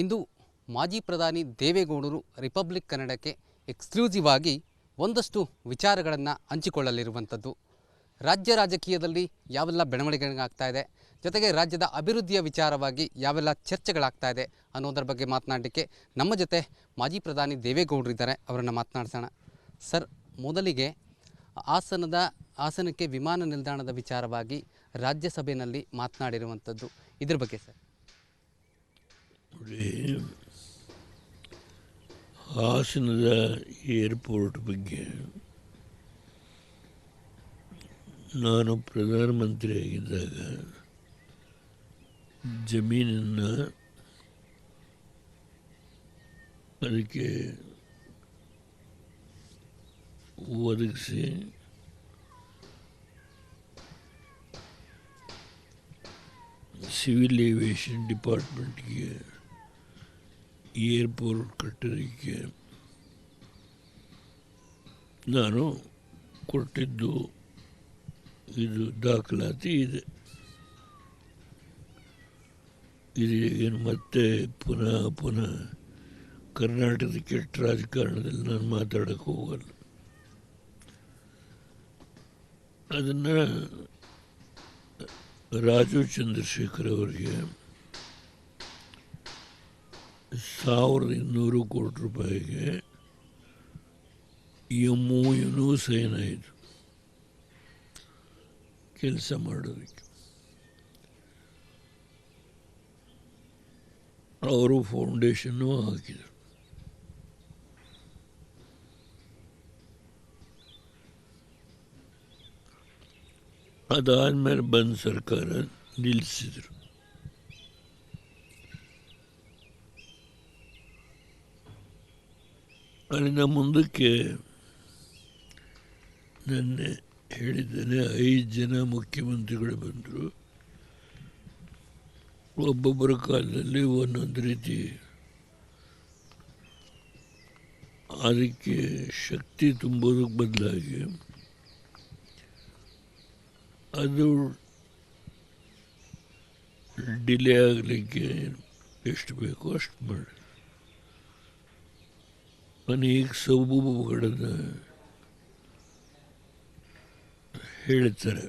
ಇಂದು ಮಾಜಿ ಪ್ರಧಾನಿ ದೇವೇಗೌಡರು ರಿಪಬ್ಲಿಕ್ ಕನ್ನಡಕ್ಕೆ ಎಕ್ಸ್ಕ್ಲೂಸಿವ್ ಆಗಿ ಒಂದಷ್ಟು ವಿಚಾರಗಳನ್ನು ಹಂಚಿಕೊಳ್ಳಲಿರುವಂಥದ್ದು. ರಾಜ್ಯ ರಾಜಕೀಯದಲ್ಲಿ ಯಾವೆಲ್ಲ ಬೆಳವಣಿಗೆಗಳಾಗ್ತಾ ಇದೆ, ಜೊತೆಗೆ ರಾಜ್ಯದ ಅಭಿವೃದ್ಧಿಯ ವಿಚಾರವಾಗಿ ಯಾವೆಲ್ಲ ಚರ್ಚೆಗಳಾಗ್ತಾ ಇದೆ ಅನ್ನೋದರ ಬಗ್ಗೆ ಮಾತನಾಡಲಿಕ್ಕೆ ನಮ್ಮ ಜೊತೆ ಮಾಜಿ ಪ್ರಧಾನಿ ದೇವೇಗೌಡರು ಇದ್ದಾರೆ. ಅವರನ್ನು ಮಾತನಾಡಿಸೋಣ. ಸರ್, ಮೊದಲಿಗೆ ಹಾಸನಕ್ಕೆ ವಿಮಾನ ನಿಲ್ದಾಣದ ವಿಚಾರವಾಗಿ ರಾಜ್ಯಸಭೆಯಲ್ಲಿ ಮಾತನಾಡಿರುವಂಥದ್ದು, ಇದ್ರ ಬಗ್ಗೆ ಸರ್. ಹಾಸನದ ಏರ್ಪೋರ್ಟ್ ಬಗ್ಗೆ ನಾನು ಪ್ರಧಾನಮಂತ್ರಿಯಾಗಿದ್ದಾಗ ಜಮೀನನ್ನು ಅದಕ್ಕೆ ಒದಗಿಸಿ ಸಿವಿಲ್ ಏವಿಯೇಷನ್ ಡಿಪಾರ್ಟ್ಮೆಂಟ್ಗೆ ಏರ್ಪೋರ್ಟ್ ಕಟ್ಟೋದಕ್ಕೆ ನಾನು ಕೊಟ್ಟಿದ್ದು ಇದು ದಾಖಲಾತಿ ಇದೆ. ಇದು ಏನು ಮತ್ತೆ ಪುನಃ ಕರ್ನಾಟಕದ ಕೆಟ್ಟ ರಾಜಕಾರಣದಲ್ಲಿ ನಾನು ಮಾತಾಡೋಕ್ಕೆ ಹೋಗಲ್ಲ. ಅದನ್ನು ರಾಜು ಚಂದ್ರಶೇಖರ್ ಅವರಿಗೆ 1200 ಕೋಟಿ ರೂಪಾಯಿಗೆ MOU ಸೈನ್ ಆಯಿತು ಕೆಲಸ ಮಾಡೋದಕ್ಕೆ. ಅವರು ಫೌಂಡೇಶನ್ನು ಹಾಕಿದರು. ಅದಾದಮೇಲೆ ಬಂದ ಸರ್ಕಾರ ನಿಲ್ಲಿಸಿದರು. ಅಲ್ಲಿಂದ ಮುಂದಕ್ಕೆ ನೆನ್ನೆ ಹೇಳಿದ್ದೇನೆ, 5 ಜನ ಮುಖ್ಯಮಂತ್ರಿಗಳು ಬಂದರು. ಒಬ್ಬೊಬ್ಬರ ಕಾಲದಲ್ಲಿ ಒಂದೊಂದು ರೀತಿ ಅದಕ್ಕೆ ಶಕ್ತಿ ತುಂಬೋದಕ್ಕೆ ಬದಲಾಗಿ ಅದು ಡಿಲೇ ಆಗಲಿಕ್ಕೆ ಎಷ್ಟು ಬೇಕೋ ಅಷ್ಟು ಮಾಡಿ ಅನೇಕ ಸಬೂಬುಗಳನ್ನು ಹೇಳ್ತಾರೆ.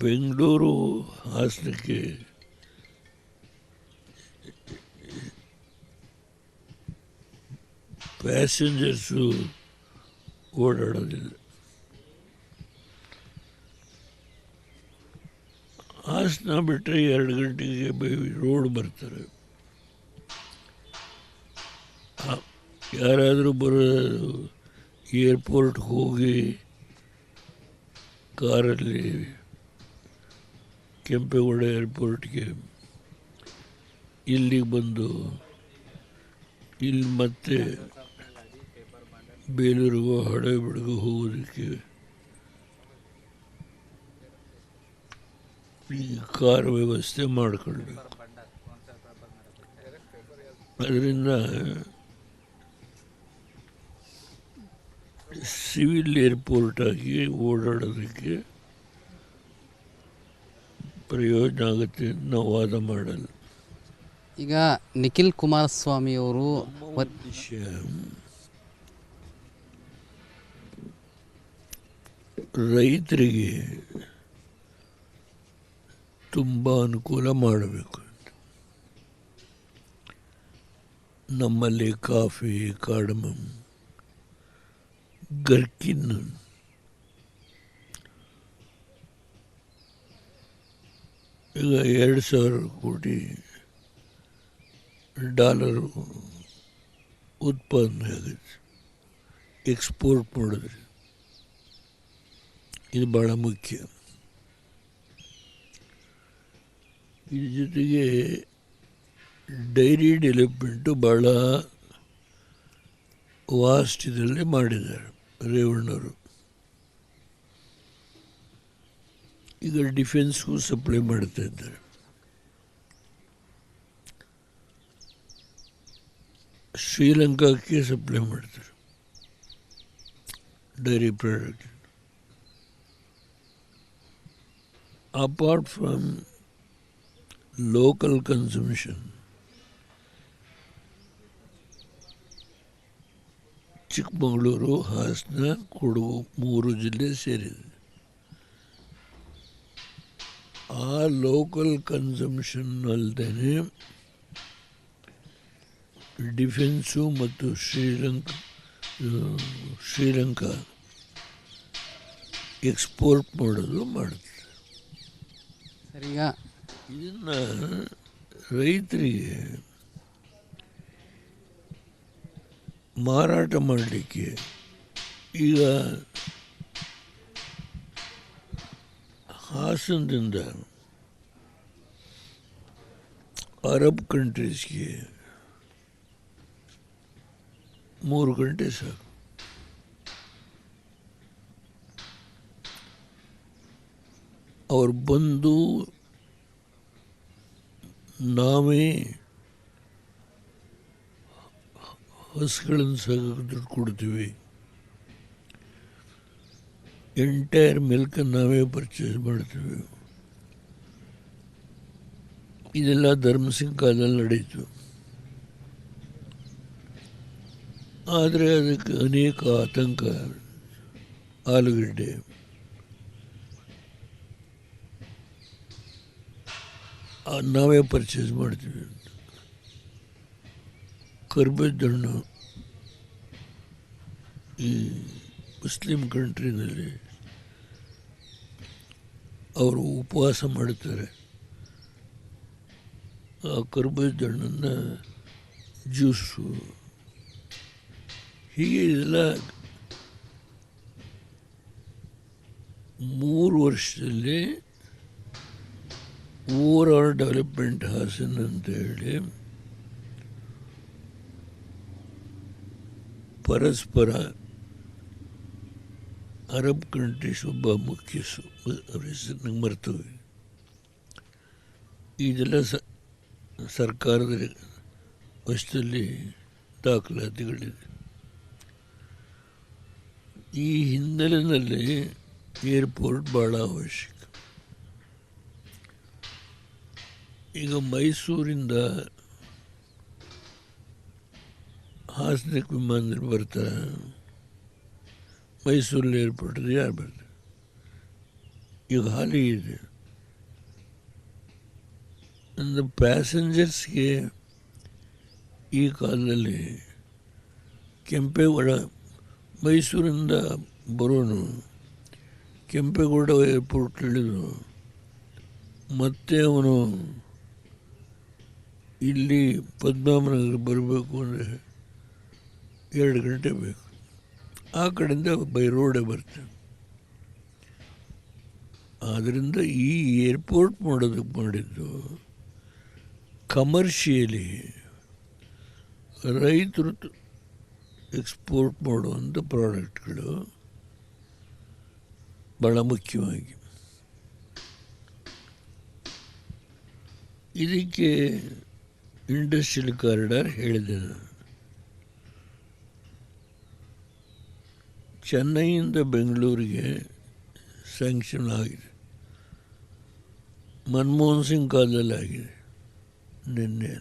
ಬೆಂಗಳೂರು ಹಾಸನಕ್ಕೆ ಪ್ಯಾಸೆಂಜರ್ಸು ಓಡಾಡೋದಿಲ್ಲ. ಹಾಸನ ಬಿಟ್ಟರೆ 2 ಗಂಟೆಗೆ ರೋಡ್ ಬರ್ತಾರೆ. ಯಾರಾದರೂ ಬರೋದು ಏರ್ಪೋರ್ಟ್ಗೆ ಹೋಗಿ ಕಾರಲ್ಲಿ ಕೆಂಪೇಗೌಡ ಏರ್ಪೋರ್ಟ್ಗೆ ಇಲ್ಲಿಗೆ ಬಂದು ಇಲ್ಲಿ ಮತ್ತೆ ಬೇಲೂರಿಗೂ ಹಳೇಬೀಡಿಗೂ ಹೋಗೋದಕ್ಕೆ ಈ ಕಾರ್ ವ್ಯವಸ್ಥೆ ಮಾಡಿಕೊಳ್ಬೇಕು. ಅದರಿಂದ ಸಿವಿಲ್ ಏರ್ಪೋರ್ಟ್ ಆಗಿ ಓಡಾಡೋದಕ್ಕೆ ಪ್ರಯೋಜನ ಆಗುತ್ತೆ. ನಾವು ವಾದ ಮಾಡಲ್ಲ. ಈಗ ನಿಖಿಲ್ ಕುಮಾರಸ್ವಾಮಿ ಅವರು ರೈತರಿಗೆ ತುಂಬ ಅನುಕೂಲ ಮಾಡಬೇಕು. ನಮ್ಮಲ್ಲಿ ಕಾಫಿ, ಕಾರ್ಡಮಮ್, ಗರ್ಕಿನ್ ಈಗ $2,000 ಕೋಟಿ ಉತ್ಪಾದನೆ ಆಗುತ್ತೆ. ಎಕ್ಸ್ಪೋರ್ಟ್ ಮಾಡಿದ್ರೆ ಇದು ಭಾಳ ಮುಖ್ಯ. ಇದ್ರ ಜೊತೆಗೆ ಡೈರಿ ಡೆವಲಪ್ಮೆಂಟು ಭಾಳ ವಾಸ್ಟ್ ಇದರಲ್ಲಿ ಮಾಡಿದ್ದಾರೆ ರೇವಣ್ಣವರು. ಈಗ ಡಿಫೆನ್ಸ್ಗೂ ಸಪ್ಲೈ ಮಾಡ್ತಾ ಇದ್ದಾರೆ. ಶ್ರೀಲಂಕಾಕ್ಕೆ ಸಪ್ಲೈ ಮಾಡ್ತಾರೆ dairy product. apart from local consumption, Chikkamagaluru, Hassan, Kodagu 3 ಜಿಲ್ಲೆ ಸೇರಿದೆ. ಆ ಲೋಕಲ್ ಕನ್ಸಂಪ್ಷನ್ ಅಲ್ಲದೆ ಡಿಫೆನ್ಸು ಮತ್ತು ಶ್ರೀಲಂಕಾ ಎಕ್ಸ್ಪೋರ್ಟ್ ಮಾಡುತ್ತೆ. ಸರಿಗ ಇದನ್ನು ರೈತರಿಗೆ ಮಾರಾಟ ಮಾಡಲಿಕ್ಕೆ ಈಗ ಹಾಸನದಿಂದ ಅರಬ್ ಕಂಟ್ರೀಸ್ಗೆ 3 ಗಂಟೆ ಸಾಕು. ಅವ್ರು ಬಂದು ನಾವೇ ಹಸುಗಳನ್ನು ಸಾಕಕ್ಕೆ ದುಡ್ಡು ಕೊಡ್ತೀವಿ, ಎಂಟೈರ್ ಮಿಲ್ಕನ್ನು ನಾವೇ ಪರ್ಚೇಸ್ ಮಾಡ್ತೀವಿ. ಇದೆಲ್ಲ ಧರ್ಮಸಿಂಗ್ ಕಾಲದಲ್ಲಿ ನಡೀತು. ಆದರೆ ಅದಕ್ಕೆ ಅನೇಕ ಆತಂಕ, ಆಲೂಗಡ್ಡೆ, ನಾವೇ ಪರ್ಚೇಸ್ ಮಾಡ್ತೀವಿ. ಕರ್ಬೇವಿನ ಹಣ್ಣು ಈ ಮುಸ್ಲಿಂ ಕಂಟ್ರಿನಲ್ಲಿ ಅವರು ಉಪವಾಸ ಮಾಡ್ತಾರೆ. ಆ ಕರ್ಬೇವಿನ ಹಣ್ಣನ್ನು ಜ್ಯೂಸು, ಹೀಗೆ ಇದೆಲ್ಲ 3 ವರ್ಷದಲ್ಲಿ ಓವರ್ ಆಲ್ ಡೆವಲಪ್ಮೆಂಟ್ ಹಾಸನ್ ಅಂತ ಹೇಳಿ ಪರಸ್ಪರ ಅರಬ್ ಕಂಟ್ರೀಸ್ ಒಬ್ಬ ಮುಖ್ಯಸ್ಥು, ಅವ್ರ ಹೆಸರು ನಂಗೆ ಮರ್ತೋಗಿ, ಇದೆಲ್ಲ ಸರ್ಕಾರದ ವಶದಲ್ಲಿ ದಾಖಲಾತಿಗಳಿದೆ. ಈ ಹಿನ್ನೆಲೆಯಲ್ಲಿ ಏರ್ಪೋರ್ಟ್ ಭಾಳ ಅವಶ್ಯಕ. ಈಗ ಮೈಸೂರಿಂದ ಹಾಸನಕ್ಕೆ ವಿಮಾನದಲ್ಲಿ ಬರ್ತಾರೆ, ಮೈಸೂರಲ್ಲಿ ಏರ್ಪೋರ್ಟಲ್ಲಿ ಯಾರು ಬರ್ತಾರೆ? ಈಗ ಹಾಲಿ ಇದೆ. ಅಂದರೆ ಪ್ಯಾಸೆಂಜರ್ಸ್ಗೆ ಈ ಕಾಲದಲ್ಲಿ ಕೆಂಪೇಗೌಡ, ಮೈಸೂರಿಂದ ಬರೋನು ಕೆಂಪೇಗೌಡ ಏರ್ಪೋರ್ಟ್ ಇಳಿದು ಮತ್ತೆ ಅವನು ಇಲ್ಲಿ ಪದ್ಮನಾಭನಗರ ಬರಬೇಕು ಅಂದರೆ 2 ಗಂಟೆ ಬೇಕು. ಆ ಕಡೆಯಿಂದ ಬೈ ರೋಡೇ ಬರ್ತಾನೆ. ಆದ್ದರಿಂದ ಈ ಏರ್ಪೋರ್ಟ್ ಮಾಡೋದಕ್ಕೆ ಮಾಡಿದ್ದು ಕಮರ್ಷಿಯಲಿ ರೈತರು ಎಕ್ಸ್ಪೋರ್ಟ್ ಮಾಡುವಂಥ ಪ್ರಾಡಕ್ಟ್ಗಳು ಭಾಳ ಮುಖ್ಯವಾಗಿ. ಇದಕ್ಕೆ ಇಂಡಸ್ಟ್ರಿಯಲ್ ಕಾರಿಡಾರ್ ಹೇಳಿದೆ ನಾನು. ಚೆನ್ನೈಯಿಂದ ಬೆಂಗಳೂರಿಗೆ ಸ್ಯಾಂಕ್ಷನ್ ಆಗಿದೆ, ಮನಮೋಹನ್ ಸಿಂಗ್ ಕಾಲದಲ್ಲಿ ಆಗಿದೆ ನಿನ್ನೆ.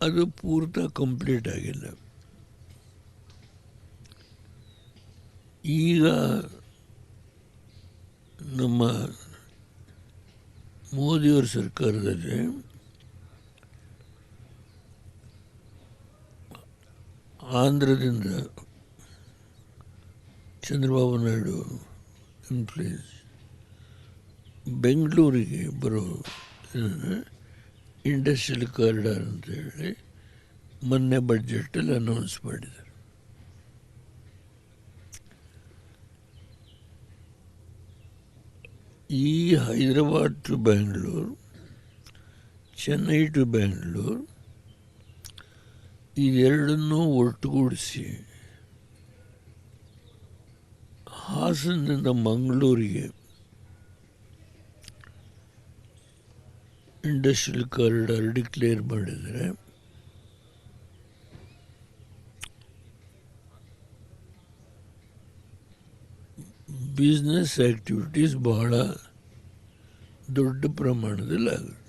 ಅದು ಪೂರ್ತಿ ಕಂಪ್ಲೀಟ್ ಆಗಿಲ್ಲ. ಈಗ ನಮ್ಮ ಮೋದಿಯವರ ಸರ್ಕಾರದಲ್ಲಿ ಆಂಧ್ರದಿಂದ ಚಂದ್ರಬಾಬು ನಾಯ್ಡು ಇನ್ಫ್ಲೂಯೆನ್ಸ್ ಬೆಂಗಳೂರಿಗೆ ಬರೋ ಇಂಡಸ್ಟ್ರಿಯಲ್ ಕಾರಿಡಾರ್ ಅಂತೇಳಿ ಮೊನ್ನೆ ಬಡ್ಜೆಟಲ್ಲಿ ಅನೌನ್ಸ್ ಮಾಡಿದ್ದಾರೆ. ಈ ಹೈದರಾಬಾದ್ ಟು ಬ್ಯಾಂಗ್ಳೂರು, ಚೆನ್ನೈ ಟು ಬ್ಯಾಂಗ್ಳೂರು, ಇದೆರಡನ್ನೂ ಒಟ್ಟುಗೂಡಿಸಿ ಹಾಸನದಿಂದ ಮಂಗಳೂರಿಗೆ ಇಂಡಸ್ಟ್ರಿಯಲ್ ಕಾರಿಡಾರ್ ಡಿಕ್ಲೇರ್ ಮಾಡಿದರೆ ಬಿಸ್ನೆಸ್ ಆ್ಯಕ್ಟಿವಿಟೀಸ್ ಬಹಳ ದೊಡ್ಡ ಪ್ರಮಾಣದಲ್ಲಿ ಆಗುತ್ತೆ.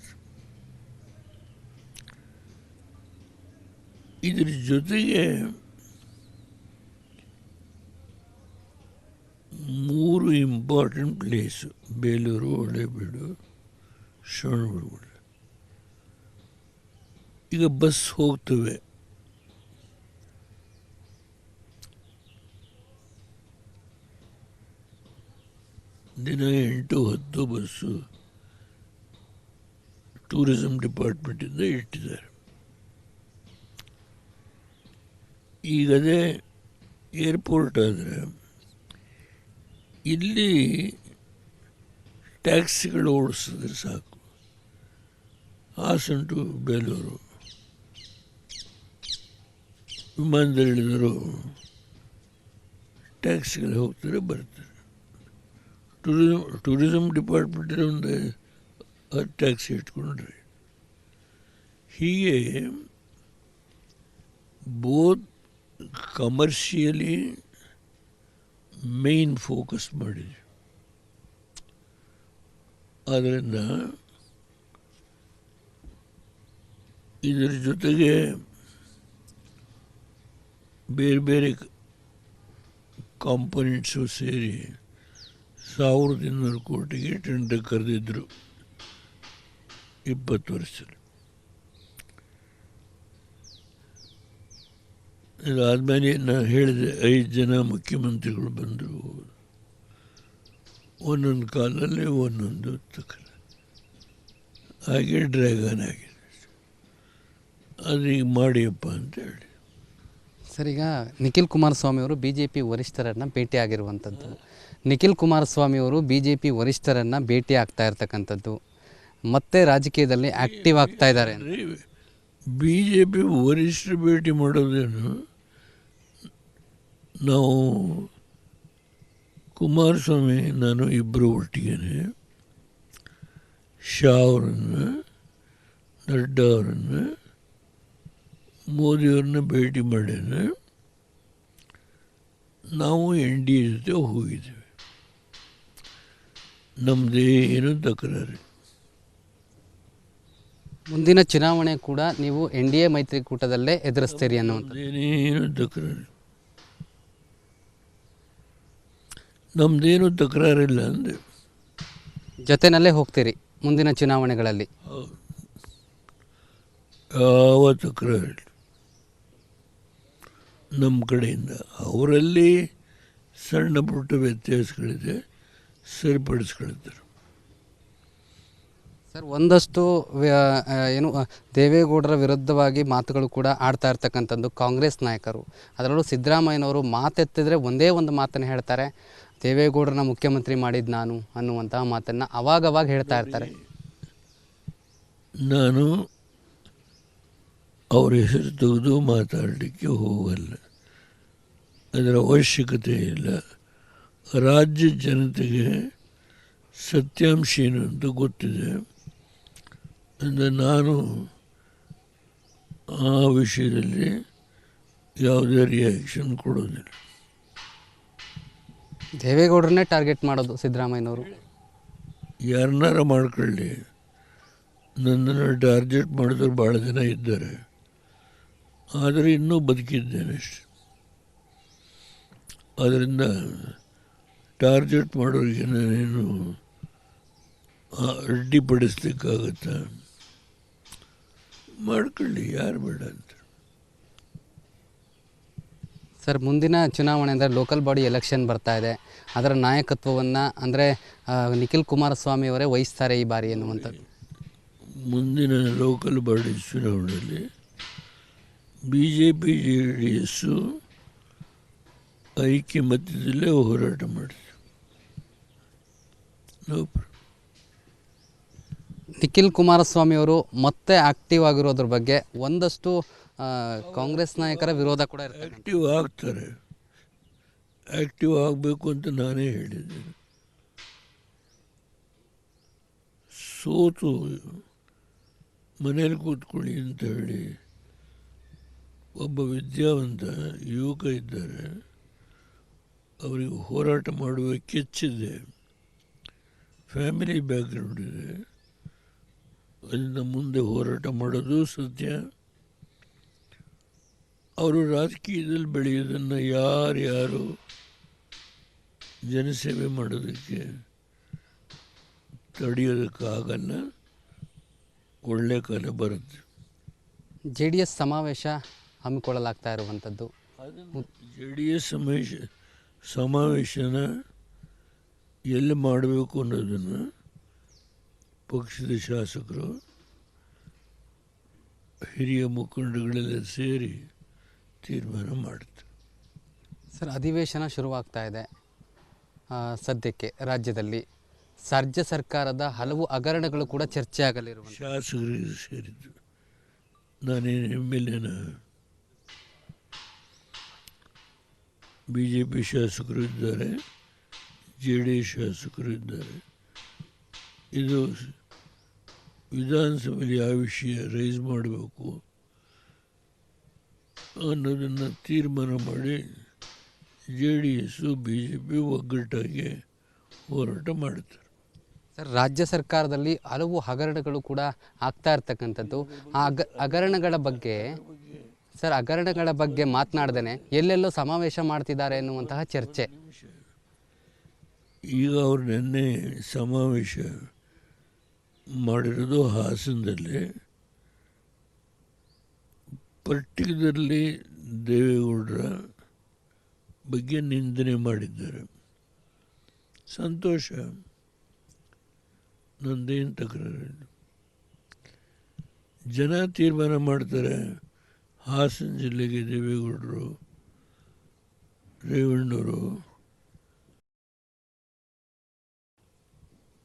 ಇದ್ರ ಜೊತೆಗೆ 3 ಇಂಪಾರ್ಟೆಂಟ್ ಪ್ಲೇಸು, ಬೇಲೂರು, ಹೊಳೆಬೀಡು, ಶ್ರವಣಬೆಳಗೊಳ. ಈಗ ಬಸ್ ಹೋಗ್ತವೆ. ದಿನ 8-10 ಬಸ್ಸು ಟೂರಿಸಂ ಡಿಪಾರ್ಟ್ಮೆಂಟಿಂದ ಇಟ್ಟಿದ್ದಾರೆ. ಈಗದೇ ಏರ್ಪೋರ್ಟ್ ಆದರೆ ಇಲ್ಲಿ ಟ್ಯಾಕ್ಸಿಗಳು ಓಡಿಸಿದ್ರೆ ಸಾಕು. ಹಾಸನ ಟು ಬೇಲೂರು ವಿಮಾನದಲ್ಲಿ ಇಳಿದರೂ ಟ್ಯಾಕ್ಸಿಗಳು ಹೋಗ್ತಾರೆ ಬರ್ತಾರೆ. ಟೂರಿಸಂ ಡಿಪಾರ್ಟ್ಮೆಂಟಲ್ಲಿ ಒಂದು 10 ಟ್ಯಾಕ್ಸಿ ಇಟ್ಕೊಂಡ್ರಿ. ಹೀಗೆ ಬೋತ್ ಕಮರ್ಷಿಯಲಿ ಮೇನ್ ಫೋಕಸ್ ಮಾಡಿದ್ವಿ. ಆದ್ದರಿಂದ ಇದರ ಜೊತೆಗೆ ಬೇರೆ ಬೇರೆ ಕಾಂಪೊನೆಂಟ್ಸು ಸೇರಿ 1200 ಕೋಟಿಗೆ ಟೆಂಡರ್ ಕರೆದಿದ್ದರು 20 ವರ್ಷದಲ್ಲಿ. ಅದಾದಮೇಲೆ ನಾನು ಹೇಳಿದೆ 5 ಜನ ಮುಖ್ಯಮಂತ್ರಿಗಳು ಬಂದರು. ಒಂದೊಂದು ಕಾಲದಲ್ಲಿ ಒಂದೊಂದು ತಕರಾರು, ಹಾಗೆ ಡ್ರ್ಯಾಗನ್ ಆಗಿದೆ. ಅದೀಗ ಮಾಡಿಯಪ್ಪ ಅಂತ ಹೇಳಿ. ಸರ್, ಈಗ ನಿಖಿಲ್ ಕುಮಾರಸ್ವಾಮಿ ಅವರು BJP ವರಿಷ್ಠರನ್ನು ಭೇಟಿಯಾಗಿರುವಂಥದ್ದು, ನಿಖಿಲ್ ಕುಮಾರಸ್ವಾಮಿ ಅವರು BJP ವರಿಷ್ಠರನ್ನು ಭೇಟಿ ಆಗ್ತಾ ಇರ್ತಕ್ಕಂಥದ್ದು, ಮತ್ತೆ ರಾಜಕೀಯದಲ್ಲಿ ಆ್ಯಕ್ಟಿವ್ ಆಗ್ತಾ ಇದ್ದಾರೆ. BJP ವರಿಷ್ಠರು ಭೇಟಿ ಮಾಡೋದೇನು, ನಾವು ಕುಮಾರಸ್ವಾಮಿ ನಾನು ಇಬ್ಬರು ಒಟ್ಟಿಗೆ ಶಾ ಅವರನ್ನು, ನಡ್ಡಾ ಅವರನ್ನು, ಮೋದಿಯವ್ರನ್ನ ಭೇಟಿ ಮಾಡ್ಯಾನ. ನಾವು NDA ಜೊತೆ ಹೋಗಿದ್ದೀವಿ. ನಮ್ಮದೇನು ತಕರಾರು. ಮುಂದಿನ ಚುನಾವಣೆ ಕೂಡ ನೀವು NDA ಮೈತ್ರಿಕೂಟದಲ್ಲೇ ಎದುರಿಸ್ತೀರಿ ಅನ್ನುವಂಥದ್ದು. ನಮ್ಮದೇನೇನು ತಕರಾರು, ನಮ್ಮದೇನು ತಕರಾರಿಲ್ಲ ಅಂದೆ. ಜೊತೆಯಲ್ಲೇ ಹೋಗ್ತೀರಿ ಮುಂದಿನ ಚುನಾವಣೆಗಳಲ್ಲಿ. ಯಾವ ತಕರಾರಿಲ್ಲ ನಮ್ಮ ಕಡೆಯಿಂದ. ಅವರಲ್ಲಿ ಸಣ್ಣ ಪುಟ್ಟ ವ್ಯತ್ಯಾಸಗಳಿದೆ, ಸರಿಪಡಿಸ್ಕೊಳ್ತಾರೆ. ಸರ್, ಒಂದಷ್ಟು ಏನು ದೇವೇಗೌಡರ ವಿರುದ್ಧವಾಗಿ ಮಾತುಗಳು ಕೂಡ ಆಡ್ತಾ ಇರ್ತಕ್ಕಂಥದ್ದು ಕಾಂಗ್ರೆಸ್ ನಾಯಕರು. ಅದರಲ್ಲೂ ಸಿದ್ದರಾಮಯ್ಯನವರು ಮಾತೆತ್ತಿದ್ರೆ ಒಂದೇ ಒಂದು ಮಾತನ್ನು ಹೇಳ್ತಾರೆ, ದೇವೇಗೌಡರನ್ನ ಮುಖ್ಯಮಂತ್ರಿ ಮಾಡಿದ್ದು ನಾನು ಅನ್ನುವಂತಹ ಮಾತನ್ನು ಅವಾಗವಾಗ ಹೇಳ್ತಾ ಇರ್ತಾರೆ. ನಾನು ಅವ್ರ ಹೆಸರು ತೆಗೆದು ಮಾತಾಡಲಿಕ್ಕೆ ಹೋಗಲ್ಲ, ಅದರ ಅವಶ್ಯಕತೆ ಇಲ್ಲ. ರಾಜ್ಯ ಜನತೆಗೆ ಸತ್ಯಾಂಶ ಏನು ಅಂತ ಗೊತ್ತಿದೆ. ಅಂದರೆ ನಾನು ಆ ವಿಷಯದಲ್ಲಿ ಯಾವುದೇ ರಿಯಾಕ್ಷನ್ ಕೊಡೋದಿಲ್ಲ. ದೇವೇಗೌಡರನ್ನೇ ಟಾರ್ಗೆಟ್ ಮಾಡೋದು ಸಿದ್ದರಾಮಯ್ಯನವರು. ಯಾರನ್ನಾರ ಮಾಡ್ಕೊಳ್ಳಿ, ನನ್ನನ್ನು ಟಾರ್ಗೆಟ್ ಮಾಡಿದ್ರು ಭಾಳ ಜನ ಇದ್ದಾರೆ, ಆದರೆ ಇನ್ನೂ ಬದುಕಿದ್ದೇನೆ ಅಷ್ಟೆ. ಆದ್ದರಿಂದ ಟಾರ್ಗೆಟ್ ಮಾಡೋರಿಗೆ ನಾನೇನು ಅಡ್ಡಿಪಡಿಸ್ಲಿಕ್ಕಾಗತ್ತಾ? ಮಾಡ್ಕೊಳ್ಳಿ, ಯಾರು ಬೇಡ ಅಂತ. ಸರ್, ಮುಂದಿನ ಚುನಾವಣೆ ಅಂದರೆ ಲೋಕಲ್ ಬಾಡಿ ಎಲೆಕ್ಷನ್ ಬರ್ತಾ ಇದೆ. ಅದರ ನಾಯಕತ್ವವನ್ನು ಅಂದರೆ ನಿಖಿಲ್ ಕುಮಾರಸ್ವಾಮಿ ಅವರೇ ವಹಿಸ್ತಾರೆ ಈ ಬಾರಿ ಎನ್ನುವಂಥದ್ದು. ಮುಂದಿನ ಲೋಕಲ್ ಬಾಡಿ ಚುನಾವಣೆಯಲ್ಲಿ BJP JDS ಐಕ್ಯಮತ್ಯದಲ್ಲೇ ಹೋರಾಟ ಮಾಡಿದೆ. ನಿಖಿಲ್ ಕುಮಾರಸ್ವಾಮಿ ಅವರು ಮತ್ತೆ ಆಕ್ಟಿವ್ ಆಗಿರೋದ್ರ ಬಗ್ಗೆ ಒಂದಷ್ಟು ಕಾಂಗ್ರೆಸ್ ನಾಯಕರ ವಿರೋಧ ಕೂಡ ಇರ್ತದೆ. ಆ್ಯಕ್ಟಿವ್ ಆಗ್ತಾರೆ, ಆ್ಯಕ್ಟಿವ್ ಆಗಬೇಕು ಅಂತ ನಾನೇ ಹೇಳಿದ್ದೇನೆ. ಸೋತು ಮನೇಲಿ ಕೂತ್ಕೊಳ್ಳಿ ಅಂತ ಹೇಳಿ ಒಬ್ಬ ವಿದ್ಯಾವಂತ ಯುವಕ ಇದ್ದಾರೆ, ಅವರಿಗೆ ಹೋರಾಟ ಮಾಡುವ ಕೆಚ್ಚಿದೆ. ಫ್ಯಾಮಿಲಿ ಬ್ಯಾಕ್ಗ್ರೌಂಡ್ ಇದೆ, ಅದರಿಂದ ಮುಂದೆ ಹೋರಾಟ ಮಾಡೋದು ಸತ್ಯ. ಅವರು ರಾಜಕೀಯದಲ್ಲಿ ಬೆಳೆಯೋದನ್ನು ಯಾರ್ಯಾರು ಜನಸೇವೆ ಮಾಡೋದಕ್ಕೆ ತಡೆಯೋದಕ್ಕಾಗಲ್ಲ. ಒಳ್ಳೆ ಕಾಲ ಬರುತ್ತೆ. JDS ಸಮಾವೇಶ ಹಮ್ಮಿಕೊಳ್ಳಲಾಗ್ತಾ ಇರುವಂಥದ್ದು. JDS ಸಮಾವೇಶನ ಎಲ್ಲಿ ಮಾಡಬೇಕು ಅನ್ನೋದನ್ನು ಪಕ್ಷದ ಶಾಸಕರು ಹಿರಿಯ ಮುಖಂಡಗಳೆಲ್ಲ ಸೇರಿ ತೀರ್ಮಾನ ಮಾಡ್ತಾರೆ. ಸರ್, ಅಧಿವೇಶನ ಶುರುವಾಗ್ತಾ ಇದೆ. ಸದ್ಯಕ್ಕೆ ರಾಜ್ಯದಲ್ಲಿ ರಾಜ್ಯ ಸರ್ಕಾರದ ಹಲವು ಹಗರಣಗಳು ಕೂಡ ಚರ್ಚೆ ಆಗಲಿರುವ ಶಾಸಕರಿಗೆ ಸೇರಿದ್ದು. ನಾನೇನು MLAನ? BJP ಶಾಸಕರು ಇದ್ದಾರೆ, JDS ಶಾಸಕರು ಇದ್ದಾರೆ. ಇದು ವಿಧಾನಸಭೆಯಲ್ಲಿ ಯಾವ ವಿಷಯ ರೈಸ್ ಮಾಡಬೇಕು ಅನ್ನೋದನ್ನು ತೀರ್ಮಾನ ಮಾಡಿ JDS BJP ಒಗ್ಗಟ್ಟಾಗಿ ಹೋರಾಟ ಮಾಡುತ್ತಾರೆ. ಸರ್, ರಾಜ್ಯ ಸರ್ಕಾರದಲ್ಲಿ ಹಲವು ಹಗರಣಗಳು ಕೂಡ ಆಗ್ತಾ ಇರ್ತಕ್ಕಂಥದ್ದು. ಆ ಹಗರಣಗಳ ಬಗ್ಗೆ ಮಾತನಾಡ್ದೇನೆ ಎಲ್ಲೆಲ್ಲೋ ಸಮಾವೇಶ ಮಾಡ್ತಿದ್ದಾರೆ ಎನ್ನುವಂತಹ ಚರ್ಚೆ. ಈಗ ಅವ್ರು ನಿನ್ನೆ ಸಮಾವೇಶ ಮಾಡಿರೋದು ಹಾಸನದಲ್ಲಿ. ಪರ್ಟಿಕ್ಯುಲರ್ಲಿ ದೇವೇಗೌಡರ ಬಗ್ಗೆ ನಿಂದನೆ ಮಾಡಿದ್ದಾರೆ. ಸಂತೋಷ, ನಂದೇನು ತಕರಾರಿಲ್ಲ. ಜನ ತೀರ್ಮಾನ ಮಾಡ್ತಾರೆ. ಹಾಸನ ಜಿಲ್ಲೆಗೆ ದೇವೇಗೌಡರು, ರೇವಣ್ಣವರು,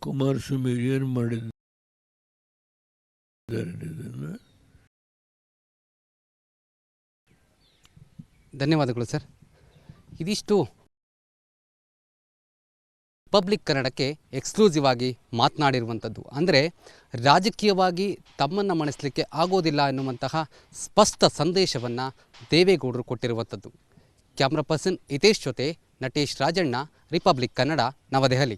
ಕುಮಾರಸ್ವಾಮಿ ಏನು ಮಾಡಿದ್ದಾರೆ ಇದನ್ನು. ಧನ್ಯವಾದಗಳು ಸರ್. ಇದಿಷ್ಟು ರಿಪಬ್ಲಿಕ್ ಕನ್ನಡಕ್ಕೆ ಎಕ್ಸ್ಕ್ಲೂಸಿವ್ ಆಗಿ ಮಾತನಾಡಿರುವಂಥದ್ದು. ಅಂದರೆ ರಾಜಕೀಯವಾಗಿ ತಮ್ಮನ್ನು ಮಣಿಸಲಿಕ್ಕೆ ಆಗೋದಿಲ್ಲ ಎನ್ನುವಂತಹ ಸ್ಪಷ್ಟ ಸಂದೇಶವನ್ನು ದೇವೇಗೌಡರು ಕೊಟ್ಟಿರುವಂಥದ್ದು. ಕ್ಯಾಮ್ರಾ ಪರ್ಸನ್ ಹಿತೇಶ್ ಜೊತೆ ನಟೇಶ್ ರಾಜಣ್ಣ, ರಿಪಬ್ಲಿಕ್ ಕನ್ನಡ, ನವದೆಹಲಿ.